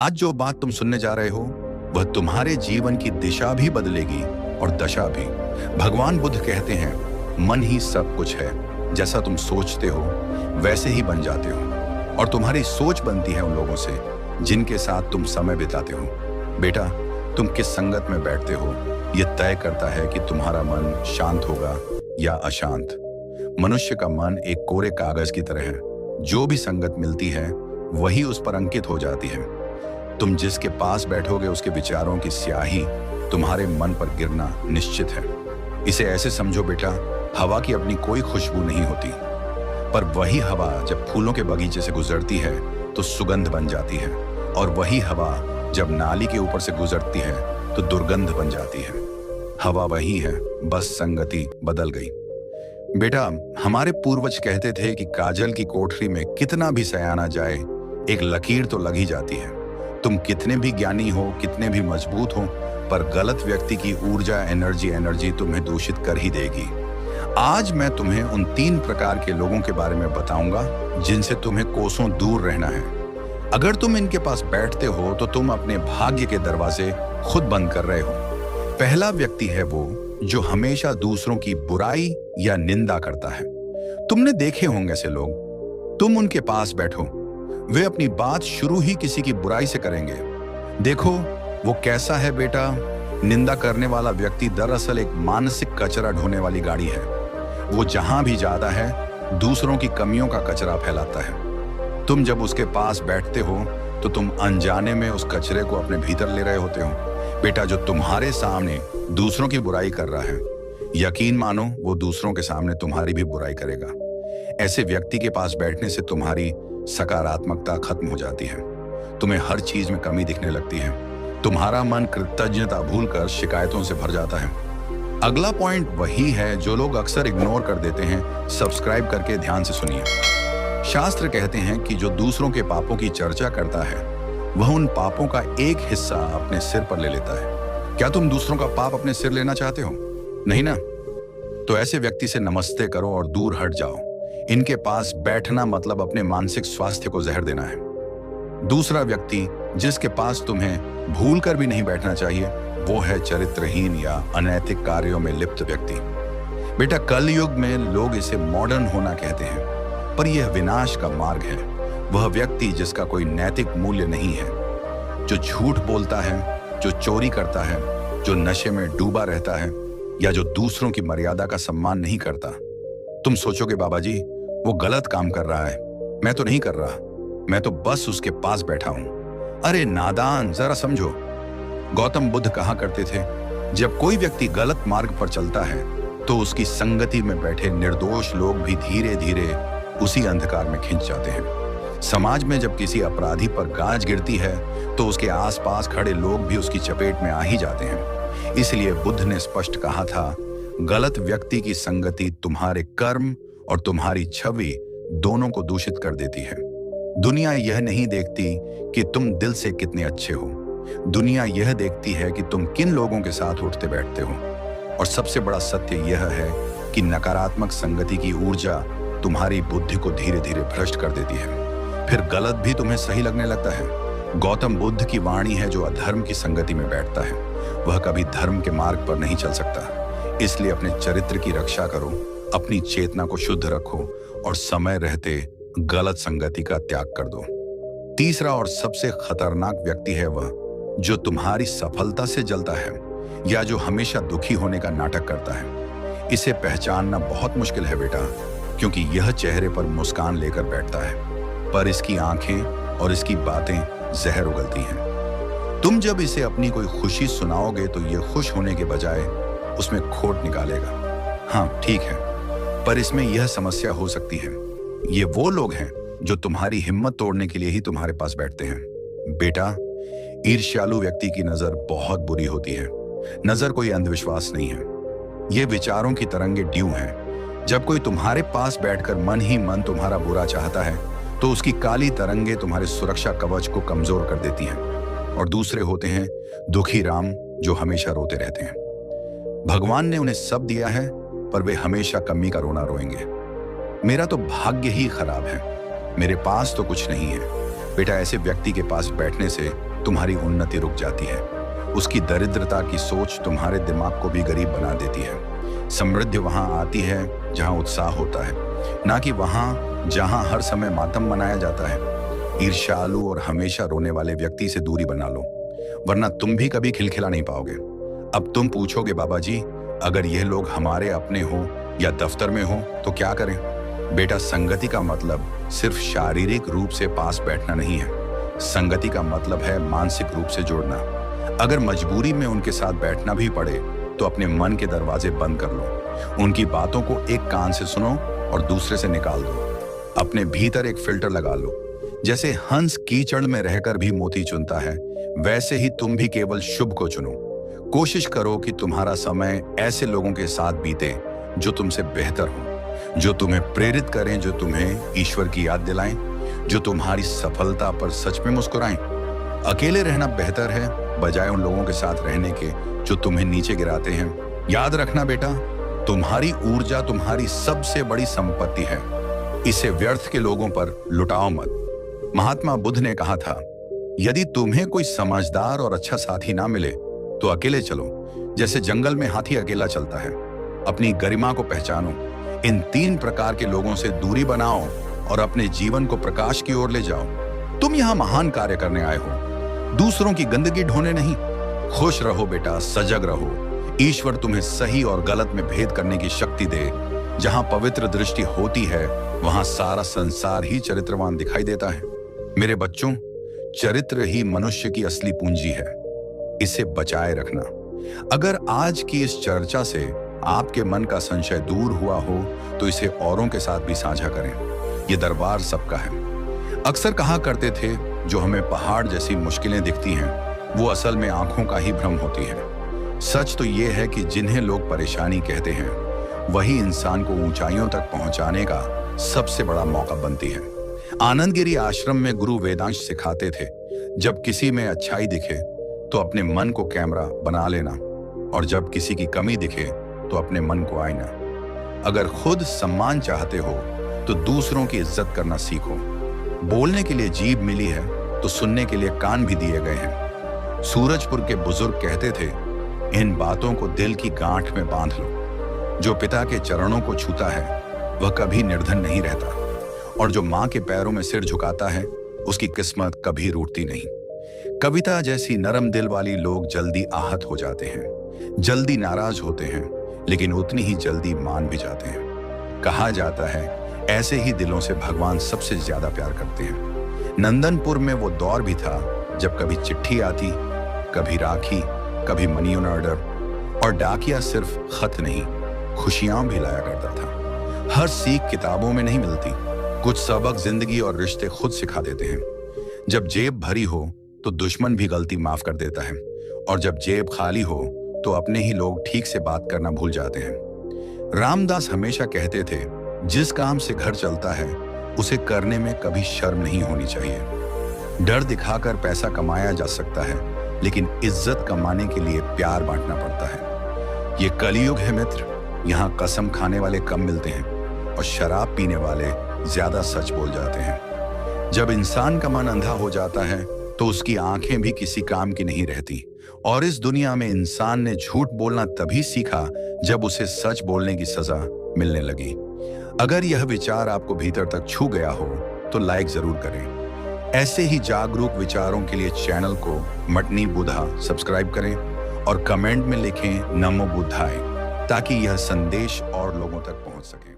आज जो बात तुम सुनने जा रहे हो वह तुम्हारे जीवन की दिशा भी बदलेगी और दशा भी। भगवान बुद्ध कहते हैं मन ही सब कुछ है, जैसा तुम सोचते हो वैसे ही बन जाते हो और तुम्हारी सोच बनती है उन लोगों से जिनके साथ तुम समय बिताते हो। बेटा, तुम किस संगत में बैठते हो यह तय करता है कि तुम्हारा मन शांत होगा या अशांत। मनुष्य का मन एक कोरे कागज की तरह है, जो भी संगत मिलती है वही उस पर अंकित हो जाती है। तुम जिसके पास बैठोगे उसके विचारों की स्याही तुम्हारे मन पर गिरना निश्चित है। इसे ऐसे समझो बेटा, हवा की अपनी कोई खुशबू नहीं होती, पर वही हवा जब फूलों के बगीचे से गुजरती है तो सुगंध बन जाती है, और वही हवा जब नाली के ऊपर से गुजरती है तो दुर्गंध बन जाती है। हवा वही है, बस संगति बदल गई। बेटा, हमारे पूर्वज कहते थे कि काजल की कोठरी में कितना भी सयाना जाए एक लकीर तो लग ही जाती है। तुम कितने भी ज्ञानी हो, कितने भी मजबूत हो, पर गलत व्यक्ति की ऊर्जा एनर्जी तुम्हें दूषित कर ही देगी। आज मैं तुम्हें उन 3 प्रकार के लोगों के बारे में बताऊंगा जिनसे तुम्हें कोसों दूर रहना है। अगर तुम इनके पास बैठते हो तो तुम अपने भाग्य के दरवाजे खुद बंद कर रहे हो। पहला व्यक्ति है वो जो हमेशा दूसरों की बुराई या निंदा करता है। तुमने देखे होंगे ऐसे लोग। तुम उनके पास बैठो, वे अपनी बात शुरू ही किसी की बुराई से करेंगे। देखो वो कैसा है बेटा। निंदा करने वाला व्यक्ति दरअसल एक मानसिक कचरा ढोने वाली गाड़ी है। वो जहां भी जाता है दूसरों की कमियों का कचरा फैलाता है। तुम जब उसके पास बैठते हो तो तुम अनजाने में उस कचरे को अपने भीतर ले रहे होते हो। बेटा, जो तुम्हारे सामने दूसरों की बुराई कर रहा है, यकीन मानो वो दूसरों के सामने तुम्हारी भी बुराई करेगा। ऐसे व्यक्ति के पास बैठने से तुम्हारी सकारात्मकता खत्म हो जाती है। तुम्हें हर चीज में कमी दिखने लगती है। तुम्हारा मन कृतज्ञता भूलकर शिकायतों से भर जाता है। अगला पॉइंट वही है जो लोग अक्सर इग्नोर कर देते हैं। सब्सक्राइब करके ध्यान से सुनिए। शास्त्र कहते हैं कि जो दूसरों के पापों की चर्चा करता है वह उन पापों का एक हिस्सा अपने सिर पर ले लेता है। क्या तुम दूसरों का पाप अपने सिर लेना चाहते हो? नहीं ना? तो ऐसे व्यक्ति से नमस्ते करो और दूर हट जाओ। इनके पास बैठना मतलब अपने मानसिक स्वास्थ्य को जहर देना है। दूसरा व्यक्ति जिसके पास तुम्हें भूल कर भी नहीं बैठना चाहिए वो है चरित्रहीन या अनैतिक कार्यों में लिप्त व्यक्ति। बेटा, कल युग में लोग इसे मॉडर्न होना कहते हैं, पर यह विनाश का मार्ग है। वह व्यक्ति जिसका कोई नैतिक मूल्य नहीं है, जो झूठ बोलता है, जो चोरी करता है, जो नशे में डूबा रहता है, या जो दूसरों की मर्यादा का सम्मान नहीं करता। तुम सोचोगे बाबा जी वो गलत काम कर रहा है। मैं तो नहीं कर रहा, मैं तो बस उसके पास बैठा हूं। अरे नादान, जरा समझो। गौतम बुद्ध कहा करते थे, जब कोई व्यक्ति गलत मार्ग पर चलता है तो उसकी संगति में बैठे निर्दोष लोग भी धीरे धीरे उसी अंधकार में खिंच जाते हैं। समाज में जब किसी अपराधी पर गाज गिरती है तो उसके आसपास खड़े लोग भी उसकी चपेट में आ ही जाते हैं। इसलिए बुद्ध ने स्पष्ट कहा था, गलत व्यक्ति की संगति तुम्हारे कर्म और तुम्हारी छवि दोनों को दूषित कर देती है। दुनिया यह नहीं देखती कि तुम दिल से कितने अच्छे हो। दुनिया यह देखती है कि तुम किन लोगों के साथ उठते बैठते हो। और सबसे बड़ा सत्य यह है कि नकारात्मक संगति की ऊर्जा तुम्हारी बुद्धि को धीरे धीरे भ्रष्ट कर देती है। फिर गलत भी तुम्हें सही लगने लगता है। गौतम बुद्ध की वाणी है, जो अधर्म की संगति में बैठता है वह कभी धर्म के मार्ग पर नहीं चल सकता। इसलिए अपने चरित्र की रक्षा करो, अपनी चेतना को शुद्ध रखो और समय रहते गलत संगति का त्याग कर दो। तीसरा और सबसे खतरनाक व्यक्ति है वह जो तुम्हारी सफलता से जलता है या जो हमेशा दुखी होने का नाटक करता है। इसे पहचानना बहुत मुश्किल है बेटा, क्योंकि यह चेहरे पर मुस्कान लेकर बैठता है पर इसकी आंखें और इसकी बातें जहर उगलती हैं। तुम जब इसे अपनी कोई खुशी सुनाओगे तो यह खुश होने के बजाय उसमें खोट निकालेगा। हाँ ठीक है, पर इसमें यह समस्या हो सकती है। ये वो लोग हैं जो तुम्हारी हिम्मत तोड़ने के लिए ही तुम्हारे पास बैठते हैं। बेटा, ईर्ष्यालु व्यक्ति की नजर बहुत बुरी होती है। नजर कोई अंधविश्वास नहीं है, ये विचारों की तरंगे ड्यू हैं। जब कोई तुम्हारे पास बैठकर मन ही मन तुम्हारा बुरा चाहता है तो उसकी काली तरंगे तुम्हारे सुरक्षा कवच को कमजोर कर देती हैं। और दूसरे होते हैं दुखी राम, जो हमेशा रोते रहते हैं। भगवान ने उन्हें सब दिया है पर वे हमेशा कमी का रोना रोएंगे। मेरा तो भाग्य ही खराब है, मेरे पास तो कुछ नहीं है। बेटा, ऐसे व्यक्ति के पास बैठने से तुम्हारी उन्नति रुक जाती है। उसकी दरिद्रता की सोच तुम्हारे दिमाग को भी गरीब बना देती है। समृद्धि वहां आती है जहां उत्साह होता है, ना कि वहां जहां हर समय मातम मनाया जाता है। ईर्ष्यालु और हमेशा रोने वाले व्यक्ति से दूरी बना लो, वरना तुम भी कभी खिलखिला नहीं पाओगे। अब तुम पूछोगे, बाबा जी अगर ये लोग हमारे अपने हो या दफ्तर में हो तो क्या करें? बेटा, संगति का मतलब सिर्फ शारीरिक रूप से पास बैठना नहीं है। संगति का मतलब है मानसिक रूप से जुड़ना। अगर मजबूरी में उनके साथ बैठना भी पड़े तो अपने मन के दरवाजे बंद कर लो। उनकी बातों को एक कान से सुनो और दूसरे से निकाल दो। अपने भीतर एक फिल्टर लगा लो। जैसे हंस कीचड़ में रहकर भी मोती चुनता है, वैसे ही तुम भी केवल शुभ को चुनो। कोशिश करो कि तुम्हारा समय ऐसे लोगों के साथ बीते जो तुमसे बेहतर हो, जो तुम्हें प्रेरित करें, जो तुम्हें ईश्वर की याद दिलाएं, जो तुम्हारी सफलता पर सच में मुस्कुराएं। अकेले रहना बेहतर है बजाय उन लोगों के साथ रहने के जो तुम्हें नीचे गिराते हैं। याद रखना बेटा, तुम्हारी ऊर्जा तुम्हारी सबसे बड़ी संपत्ति है। इसे व्यर्थ के लोगों पर लुटाओ मत। महात्मा बुद्ध ने कहा था, यदि तुम्हें कोई समझदार और अच्छा साथी ना मिले तो अकेले चलो, जैसे जंगल में हाथी अकेला चलता है। अपनी गरिमा को पहचानो, इन 3 प्रकार के लोगों से दूरी बनाओ और अपने जीवन को प्रकाश की ओर ले जाओ। तुम यहाँ महान कार्य करने आए हो, दूसरों की गंदगी ढोने नहीं। खुश रहो बेटा, सजग रहो। ईश्वर तुम्हें सही और गलत में भेद करने की शक्ति दे। जहां पवित्र दृष्टि होती है वहां सारा संसार ही चरित्रवान दिखाई देता है। मेरे बच्चों, चरित्र ही मनुष्य की असली पूंजी है, इसे बचाए रखना। अगर आज की इस चर्चा से आपके मन का संशय दूर हुआ हो तो इसे औरों के साथ भी साझा करें। ये दरबार सबका है। अक्सर कहा करते थे, जो हमें पहाड़ जैसी मुश्किलें दिखती हैं वो असल में आंखों का ही भ्रम होती है। सच तो ये है कि जिन्हें लोग परेशानी कहते हैं वही इंसान को ऊंचाइयों तक पहुंचाने का सबसे बड़ा मौका बनती है। आनंदगिरी आश्रम में गुरु वेदांश सिखाते थे, जब किसी में अच्छाई दिखे तो अपने मन को कैमरा बना लेना, और जब किसी की कमी दिखे तो अपने मन को आईना। अगर खुद सम्मान चाहते हो तो दूसरों की इज्जत करना सीखो। बोलने के लिए जीभ मिली है तो सुनने के लिए कान भी दिए गए हैं। सूरजपुर के बुजुर्ग कहते थे, इन बातों को दिल की गांठ में बांध लो। जो पिता के चरणों को छूता है वह कभी निर्धन नहीं रहता, और जो मां के पैरों में सिर झुकाता है उसकी किस्मत कभी रूठती नहीं। कविता जैसी नरम दिल वाली लोग जल्दी आहत हो जाते हैं, जल्दी नाराज होते हैं, लेकिन उतनी ही जल्दी मान भी जाते हैं। कहा जाता है, ऐसे ही दिलों से भगवान सबसे ज्यादा प्यार करते हैं। नंदनपुर में वो दौर भी था जब कभी चिट्ठी आती, कभी राखी, कभी मनी ऑर्डर, और डाकिया सिर्फ खत नहीं, खुशियां भी लाया करता था। हर सीख किताबों में नहीं मिलती, कुछ सबक जिंदगी और रिश्ते खुद सिखा देते हैं। जब जेब भरी हो तो दुश्मन भी गलती माफ कर देता है, और जब जेब खाली हो तो अपने ही लोग ठीक से बात करना भूल जाते हैं। रामदास हमेशा कहते थे, जिस काम से घर चलता है उसे करने में कभी शर्म नहीं होनी चाहिए। डर दिखाकर पैसा कमाया जा सकता है, लेकिन इज्जत कमाने के लिए प्यार बांटना पड़ता है। ये कलयुग है मित्र, यहाँ कसम खाने वाले कम मिलते हैं और शराब पीने वाले ज्यादा सच बोल जाते हैं। जब इंसान का मन अंधा हो जाता है तो उसकी आंखें भी किसी काम की नहीं रहती, और इस दुनिया में इंसान ने झूठ बोलना तभी सीखा जब उसे सच बोलने की सजा मिलने लगी। अगर यह विचार आपको भीतर तक छू गया हो तो लाइक जरूर करें। ऐसे ही जागरूक विचारों के लिए चैनल को मटनी बुधा सब्सक्राइब करें और कमेंट में लिखें नमो बुद्धाय, ताकि यह संदेश और लोगों तक पहुंच सके।